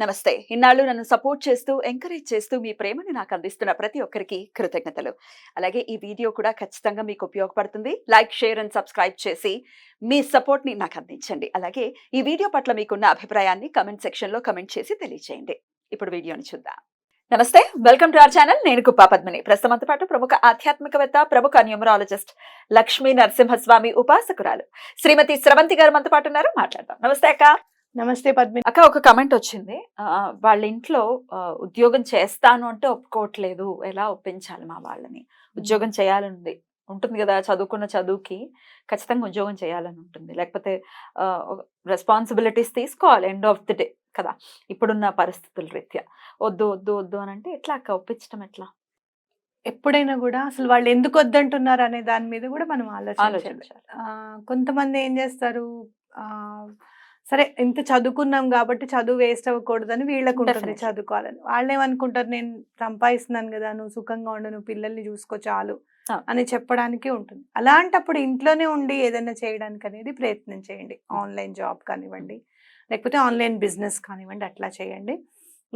నమస్తే. ఇన్నాళ్ళు నన్ను సపోర్ట్ చేస్తూ, ఎంకరేజ్ చేస్తూ మీ ప్రేమని నాకు అందిస్తున్న ప్రతి ఒక్కరికి కృతజ్ఞతలు. అలాగే ఈ వీడియో కూడా ఖచ్చితంగా మీకు ఉపయోగపడుతుంది. లైక్, షేర్ అండ్ సబ్స్క్రైబ్ చేసి మీ సపోర్ట్‌ని నాకు అందించండి. అలాగే ఈ వీడియో పట్ల మీకున్న అభిప్రాయాన్ని కామెంట్ సెక్షన్‌లో కామెంట్ చేసి తెలియజేయండి. ఇప్పుడు వీడియోని చూద్దాం. నమస్తే. Welcome to our channel. నేను కుప్పా పద్మిని. ప్రస్తుతంతో పాటు ప్రముఖ ఆధ్యాత్మికవేత్త, ప్రముఖ న్యూమరాలజిస్ట్ లక్ష్మీ నరసింహస్వామి ఉపాసకురాలు శ్రీమతి స్రవంతి గారు మనతో పాటు ఉన్నారు. మాట్లాడదాం. నమస్తే అక్క. నమస్తే పద్మిని. అక్క, ఒక కమెంట్ వచ్చింది. వాళ్ళ ఇంట్లో ఉద్యోగం చేస్తాను అంటే ఒప్పుకోవట్లేదు, ఎలా ఒప్పించాలి మా వాళ్ళని? ఉద్యోగం చేయాలని ఉంటుంది కదా, చదువుకున్న చదువుకి ఖచ్చితంగా ఉద్యోగం చేయాలని ఉంటుంది, లేకపోతే రెస్పాన్సిబిలిటీస్ తీసుకోవాలి ఎండ్ ఆఫ్ ది డే కదా. ఇప్పుడున్న పరిస్థితుల రీత్యా వద్దు వద్దు వద్దు అని అంటే ఎట్లా అక్క ఒప్పించడం ఎట్లా? ఎప్పుడైనా కూడా అసలు వాళ్ళు ఎందుకు వద్దంటున్నారు అనే దాని మీద కూడా మనం ఆలోచించాలి. ఆలోచించాలి. కొంతమంది ఏం చేస్తారు, సరే ఇంత చదువుకున్నాం కాబట్టి చదువు వేస్ట్ అవ్వకూడదని వీళ్ళకు ఉంటుంది, Definitely. చదువుకోవాలని. వాళ్ళు ఏమనుకుంటారు, నేను సంపాదిస్తున్నాను కదా, నువ్వు సుఖంగా ఉండు, నువ్వు పిల్లల్ని చూసుకో చాలు అని చెప్పడానికి ఉంటుంది. అలాంటప్పుడు ఇంట్లోనే ఉండి ఏదైనా చేయడానికి అనేది ప్రయత్నం చేయండి. ఆన్లైన్ జాబ్ కానివ్వండి, లేకపోతే ఆన్లైన్ బిజినెస్ కానివ్వండి, అట్లా చేయండి.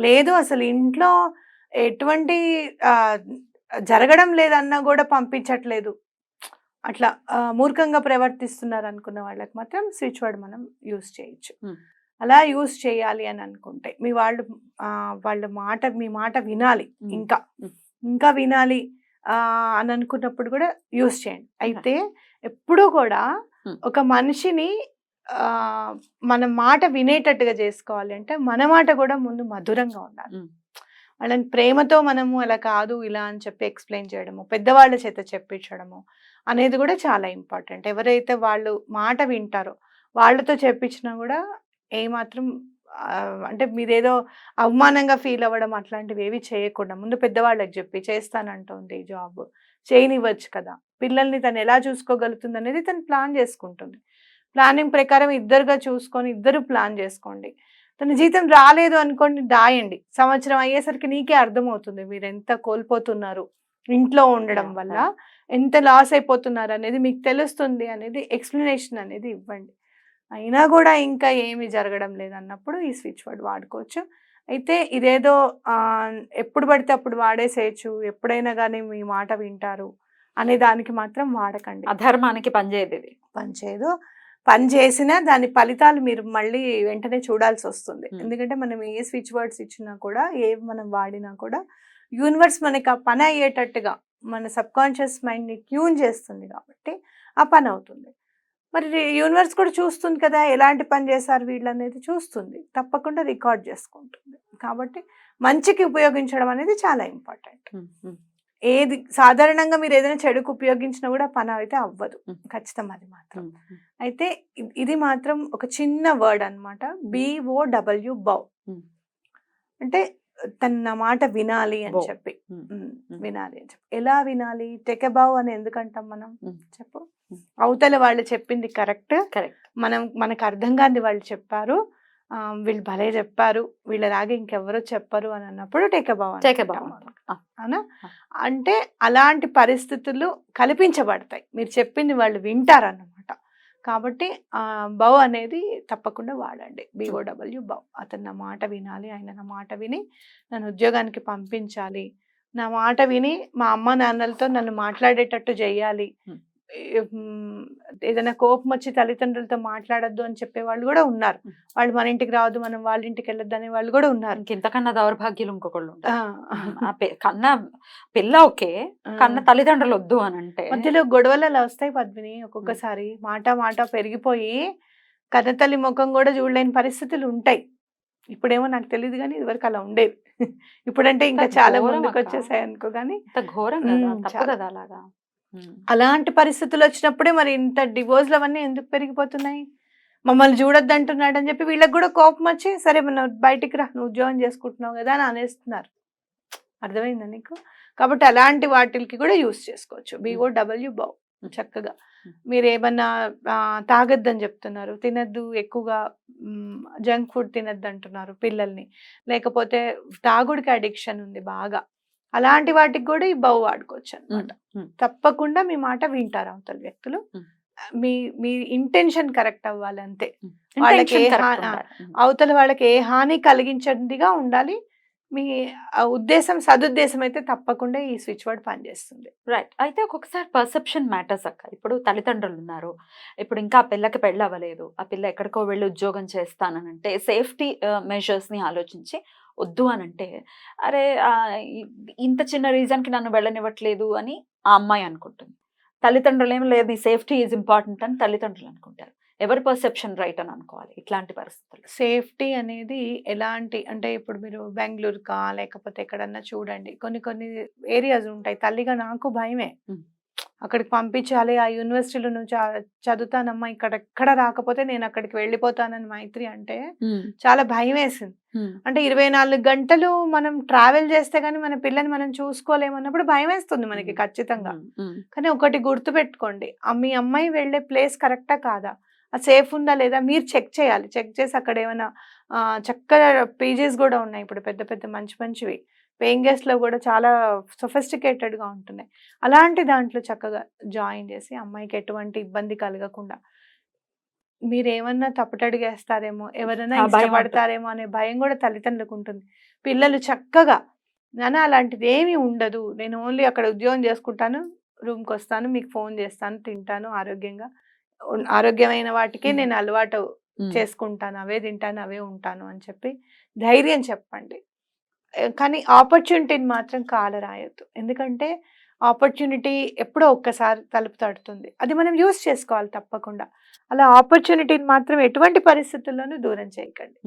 లేదు అసలు ఇంట్లో ఎటువంటి జరగడం లేదన్నా కూడా పంపించట్లేదు, అట్లా మూర్ఖంగా ప్రవర్తిస్తున్నారు అనుకున్న వాళ్ళకి మాత్రం స్విచ్ వర్డ్ మనం యూస్ చేయొచ్చు. అలా యూస్ చేయాలి అని అనుకుంటే మీ మాట వినాలి, ఇంకా వినాలి అని అనుకున్నప్పుడు కూడా యూస్ చేయండి. అయితే ఎప్పుడూ కూడా ఒక మనిషిని మన మాట వినేటట్టుగా చేసుకోవాలి అంటే మన మాట కూడా ముందు మధురంగా ఉండాలి. వాళ్ళని ప్రేమతో మనము అలా కాదు ఇలా అని చెప్పి ఎక్స్ప్లెయిన్ చేయడము, పెద్దవాళ్ళ చేత చెప్పించడము అనేది కూడా చాలా ఇంపార్టెంట్. ఎవరైతే వాళ్ళు మాట వింటారో వాళ్ళతో చెప్పించినా కూడా ఏమాత్రం అంటే మీరేదో అవమానంగా ఫీల్ అవ్వడం అట్లాంటివి ఏవి చేయకుండా ముందు పెద్దవాళ్ళకి చెప్పి చేస్తానంటుంది జాబ్ చేయనివ్వచ్చు కదా, పిల్లల్ని తను ఎలా చూసుకోగలుగుతుంది అనేది తను ప్లాన్ చేసుకుంటుంది. ప్లానింగ్ ప్రకారం ఇద్దరుగా చూసుకొని ఇద్దరు ప్లాన్ చేసుకోండి. తన జీతం రాలేదు అనుకోండి, దాయండి. సంవత్సరం అయ్యేసరికి నీకే అర్థమవుతుంది మీరు ఎంత కోల్పోతున్నారు, ఇంట్లో ఉండడం వల్ల ఎంత లాస్ అయిపోతున్నారు అనేది మీకు తెలుస్తుంది అనేది ఎక్స్ప్లెనేషన్ అనేది ఇవ్వండి. అయినా కూడా ఇంకా ఏమి జరగడం లేదన్నప్పుడు ఈ స్విచ్ వర్డ్ వాడుకోవచ్చు. అయితే ఇదేదో ఎప్పుడు పడితే అప్పుడు వాడేసేయచ్చు, ఎప్పుడైనా కానీ మీ మాట వింటారు అనే దానికి మాత్రం వాడకండి. అధర్మానికి పనిచేయదు. పనిచేయదు. పని చేసినా దాని ఫలితాలు మీరు మళ్ళీ వెంటనే చూడాల్సి వస్తుంది. ఎందుకంటే మనం ఏ స్విచ్ వర్డ్స్ ఇచ్చినా కూడా, ఏ మనం వాడినా కూడా యూనివర్స్ మనకి ఆ పని అయ్యేటట్టుగా మన సబ్ కాన్షియస్ మైండ్ని ట్యూన్ చేస్తుంది కాబట్టి ఆ పని అవుతుంది. మరి యూనివర్స్ కూడా చూస్తుంది కదా ఎలాంటి పని చేశారు వీళ్ళు అనేది చూస్తుంది, తప్పకుండా రికార్డ్ చేసుకుంటుంది. కాబట్టి మంచికి ఉపయోగించడం అనేది చాలా ఇంపార్టెంట్. ఏది సాధారణంగా మీరు ఏదైనా చెడుకు ఉపయోగించినా కూడా పని అయితే అవ్వదు, ఖచ్చితం అది మాత్రం. అయితే ఇది మాత్రం ఒక చిన్న వర్డ్ అనమాట, BOW బౌ. అంటే తన మాట వినాలి అని చెప్పి, వినాలి అని చెప్పి. ఎలా వినాలి? టేక్ ఎ బౌ అని ఎందుకంటాం మనం చెప్పు? అవతల వాళ్ళు చెప్పింది కరెక్ట్, మనకు అర్థం కాని వాళ్ళు చెప్పారు, వీళ్ళు భలే చెప్పారు, వీళ్ళలాగే ఇంకెవరో చెప్పరు అని అన్నప్పుడు టేక్ ఎ బౌ అవునా. అంటే అలాంటి పరిస్థితులు కల్పించబడతాయి, మీరు చెప్పింది వాళ్ళు వింటారన్నమాట. కాబట్టి బౌ అనేది తప్పకుండా వాడండి. BOW బౌ. అతను నా మాట వినాలి, ఆయన నా మాట విని నన్ను ఉద్యోగానికి పంపించాలి, నా మాట విని మా అమ్మ నాన్నలతో నన్ను మాట్లాడేటట్టు చేయాలి. ఏదైనా కోపం వచ్చి తల్లిదండ్రులతో మాట్లాడొద్దు అని చెప్పే వాళ్ళు కూడా ఉన్నారు. వాళ్ళు మన ఇంటికి రావద్దు, మనం వాళ్ళ ఇంటికి వెళ్ళొద్దు అనే వాళ్ళు కూడా ఉన్నారు. ఇంతకన్నా దౌర్భాగ్యులు ఇంకొకళ్ళు కన్నా పిల్ల ఓకే, కన్నా తల్లిదండ్రులు వద్దు అని అంటే మధ్యలో గొడవలు అలా వస్తాయి పద్మిని. ఒక్కొక్కసారి మాట పెరిగిపోయి కన్నతల్లి ముఖం కూడా చూడలేని పరిస్థితులు ఉంటాయి. ఇప్పుడేమో నాకు తెలియదు కానీ ఇదివరకు అలా ఉండేది. ఇప్పుడంటే ఇంకా చాలా ముందుకు వచ్చేసాయి అనుకో. కానీ అలాంటి పరిస్థితులు వచ్చినప్పుడే మరి ఇంత డివోర్స్లు అవన్నీ ఎందుకు పెరిగిపోతున్నాయి? మమ్మల్ని చూడొద్దు అంటున్నాడు అని చెప్పి వీళ్ళకి కూడా కోపం వచ్చి, సరే మనం బయటికి రా, నువ్వు ఉద్యోగం చేసుకుంటున్నావు కదా అని అనేస్తున్నారు. అర్థమైందా నీకు? కాబట్టి అలాంటి వాటికి కూడా యూస్ చేసుకోవచ్చు. BOW బౌ. చక్కగా మీరు ఏమన్నా తాగొద్దని చెప్తున్నారు, తినద్దు, ఎక్కువగా జంక్ ఫుడ్ తినద్దు అంటున్నారు పిల్లల్ని, లేకపోతే తాగుడికి అడిక్షన్ ఉంది బాగా, అలాంటి వాటికి కూడా ఈ బౌ వాడుకోవచ్చు అనమాట. తప్పకుండా మీ మాట వింటారు అవతల వ్యక్తులు, మీ మీ ఇంటెన్షన్ కరెక్ట్ అవ్వాలి అంతే. వాళ్ళకి Intention ఏ correct హా- ఉండాలి. అవతల వాళ్ళకి ఏ హాని కలిగించదిగా ఉండాలి. మీ ఉద్దేశం సదుద్దేశం అయితే తప్పకుండా ఈ స్విచ్ వర్డ్ పనిచేస్తుంది. రైట్. అయితే ఒక్కొక్కసారి పర్సెప్షన్ మ్యాటర్స్ అక్క. ఇప్పుడు తల్లిదండ్రులు ఉన్నారు. ఇప్పుడు ఇంకా ఆ పిల్లకి పెళ్ళి అవ్వలేదు. ఆ పిల్ల ఎక్కడికో వెళ్ళి ఉద్యోగం చేస్తాననంటే సేఫ్టీ మెజర్స్‌ని ఆలోచించి వద్దు అనంటే, అరే ఇంత చిన్న రీజన్‌కి నన్ను వెళ్ళనివ్వట్లేదు అని ఆ అమ్మాయి అనుకుంటుంది. తల్లిదండ్రులేమో లేదు నీ సేఫ్టీ ఈజ్ ఇంపార్టెంట్ అని తల్లిదండ్రులు అనుకుంటారు. ఎవరి పర్సెప్షన్ రైట్ అని అనుకోవాలి ఇట్లాంటి పరిస్థితుల్లో? సేఫ్టీ అనేది ఎలాంటి అంటే ఇప్పుడు మీరు బెంగుళూరుకా లేకపోతే ఎక్కడన్నా చూడండి, కొన్ని కొన్ని ఏరియాస్ ఉంటాయి. తల్లిగా నాకు భయమే. ఉమ్. అక్కడికి పంపించాలి, ఆ యూనివర్సిటీలో నువ్వు చదువుతానమ్మా, ఇక్కడ ఎక్కడ రాకపోతే నేను అక్కడికి వెళ్ళిపోతానని మైత్రి అంటే చాలా భయం వేసింది. అంటే 24 గంటలు మనం ట్రావెల్ చేస్తే గానీ మన పిల్లని మనం చూసుకోలేమన్నప్పుడు భయం వేస్తుంది మనకి ఖచ్చితంగా. కానీ ఒకటి గుర్తు పెట్టుకోండి, మీ అమ్మాయి వెళ్ళే ప్లేస్ కరెక్టా కాదా, అది సేఫ్ ఉందా లేదా మీరు చెక్ చేయాలి. చెక్ చేసి అక్కడ ఏమైనా చక్కగా పీజీస్ కూడా ఉన్నాయి ఇప్పుడు, పెద్ద పెద్ద మంచి మంచివి పేయింగ్ గెస్ట్లో కూడా చాలా సొఫిస్టికేటెడ్గా ఉంటున్నాయి. అలాంటి దాంట్లో చక్కగా జాయిన్ చేసి అమ్మాయికి ఎటువంటి ఇబ్బంది కలగకుండా, మీరేమన్నా తప్పటడుగేస్తారేమో, ఎవరైనా ఆ భయం ఉంటుంది. ఇష్టపడతారేమో అనే భయం కూడా తల్లిదండ్రులకు ఉంటుంది. పిల్లలు చక్కగా నాన్న అలాంటిది ఏమీ ఉండదు, నేను ఓన్లీ అక్కడ ఉద్యోగం చేసుకుంటాను, రూమ్కి వస్తాను, మీకు ఫోన్ చేస్తాను, తింటాను ఆరోగ్యంగా, ఆరోగ్యమైన వాటికే నేను అలవాటు చేసుకుంటాను, అవే తింటాను, అవే ఉంటాను అని చెప్పి ధైర్యం చెప్పండి. కానీ ఆపర్చునిటీని మాత్రం కాలరాయొద్దు. ఎందుకంటే ఆపర్చునిటీ ఎప్పుడో ఒక్కసారి తలుపు తడుతుంది, అది మనం యూస్ చేసుకోవాలి తప్పకుండా. అలా ఆపర్చునిటీని మాత్రం ఎటువంటి పరిస్థితుల్లోనూ దూరం చేయకండి.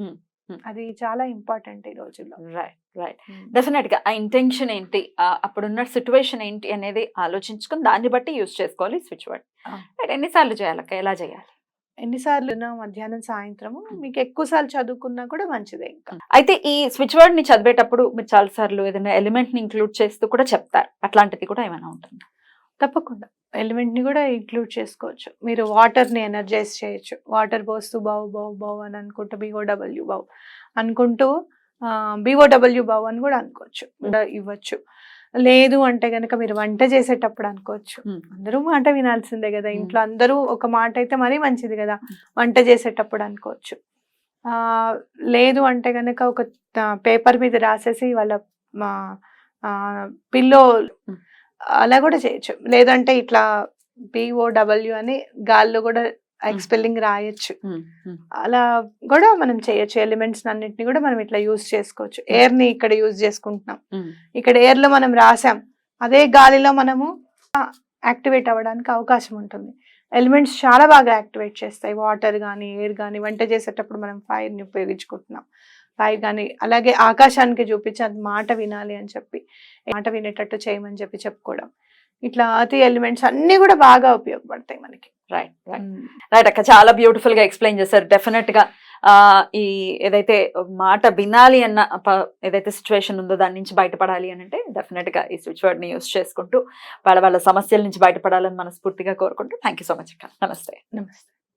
అది చాలా ఇంపార్టెంట్ ఈ రోజుల్లో. Right right. డెఫినెట్ గా ఆ ఇంటెన్షన్ ఏంటి, అప్పుడున్న సిచ్యువేషన్ ఏంటి అనేది ఆలోచించుకొని దాన్ని బట్టి యూస్ చేసుకోవాలి స్విచ్ వర్డ్. ఎన్నిసార్లు చేయాలక్క, ఎలా చేయాలి? ఎన్నిసార్లు మధ్యాహ్నం సాయంత్రము, మీకు ఎక్కువ సార్లు చదువుకున్నా కూడా మంచిదే. ఇంకా అయితే ఈ స్విచ్ వర్డ్ ని చదివేటప్పుడు మీరు చాలా సార్లు ఏదైనా ఎలిమెంట్ ని ఇంక్లూడ్ చేస్తూ కూడా చెప్తారు, అట్లాంటిది కూడా ఏమైనా ఉంటుంది? తప్పకుండా ఎలిమెంట్ ని కూడా ఇంక్లూడ్ చేసుకోవచ్చు. మీరు వాటర్ ని ఎనర్జైజ్ చేయొచ్చు. వాటర్ పోస్తూ బావు బావు బావు అని అనుకుంటూ BOW బావు అనుకుంటూ BOW బావు అని కూడా అనుకోవచ్చు, కూడా ఇవ్వచ్చు. లేదు అంటే గనక మీరు వంట చేసేటప్పుడు అనుకోవచ్చు. అందరూ మాట వినాల్సిందే కదా ఇంట్లో, అందరూ ఒక మాట అయితే మరీ మంచిది కదా, వంట చేసేటప్పుడు అనుకోవచ్చు. లేదు అంటే గనక ఒక పేపర్ మీద రాసేసి వాళ్ళ పిల్లో అలా కూడా చేయొచ్చు. లేదంటే ఇట్లా BOW అని గాల్లో కూడా ఎక్స్పెల్లింగ్ రాయొచ్చు. అలా కూడా మనం చేయొచ్చు. ఎలిమెంట్స్ అన్నిటిని కూడా మనం ఇట్లా యూజ్ చేసుకోవచ్చు. ఎయిర్ ని ఇక్కడ యూజ్ చేసుకుంటున్నాం, ఇక్కడ ఎయిర్ లో మనం రాసాం, అదే గాలిలో మనము యాక్టివేట్ అవ్వడానికి అవకాశం ఉంటుంది. ఎలిమెంట్స్ చాలా బాగా యాక్టివేట్ చేస్తాయి. వాటర్ కానీ ఎయిర్ కానీ, వంట చేసేటప్పుడు మనం ఫైర్ ని ఉపయోగించుకుంటున్నాం, ఫైర్ కానీ, అలాగే ఆకాశానికి చూపించి అది మాట వినాలి అని చెప్పి మాట వినేటట్టు చేయమని చెప్పి చెప్పుకోవడం, ఇట్లా అతి ఎలిమెంట్స్ అన్ని కూడా బాగా ఉపయోగపడతాయి మనకి. రైట్ రైట్ రైట్ అక్క, చాలా బ్యూటిఫుల్ గా ఎక్స్ప్లెయిన్ చేశారు. డెఫినెట్ గా ఈ ఏదైతే మాట వినాలి అన్న ఏదైతే సిచ్యువేషన్ ఉందో దాని నుంచి బయటపడాలి అని అంటే డెఫినెట్ గా ఈ స్విచ్ వర్డ్ ని యూస్ చేసుకుంటూ వాళ్ళ సమస్యల నుంచి బయటపడాలని మనస్ఫూర్తిగా కోరుకుంటూ థ్యాంక్ యూ సో మచ్ అక్క. నమస్తే. నమస్తే.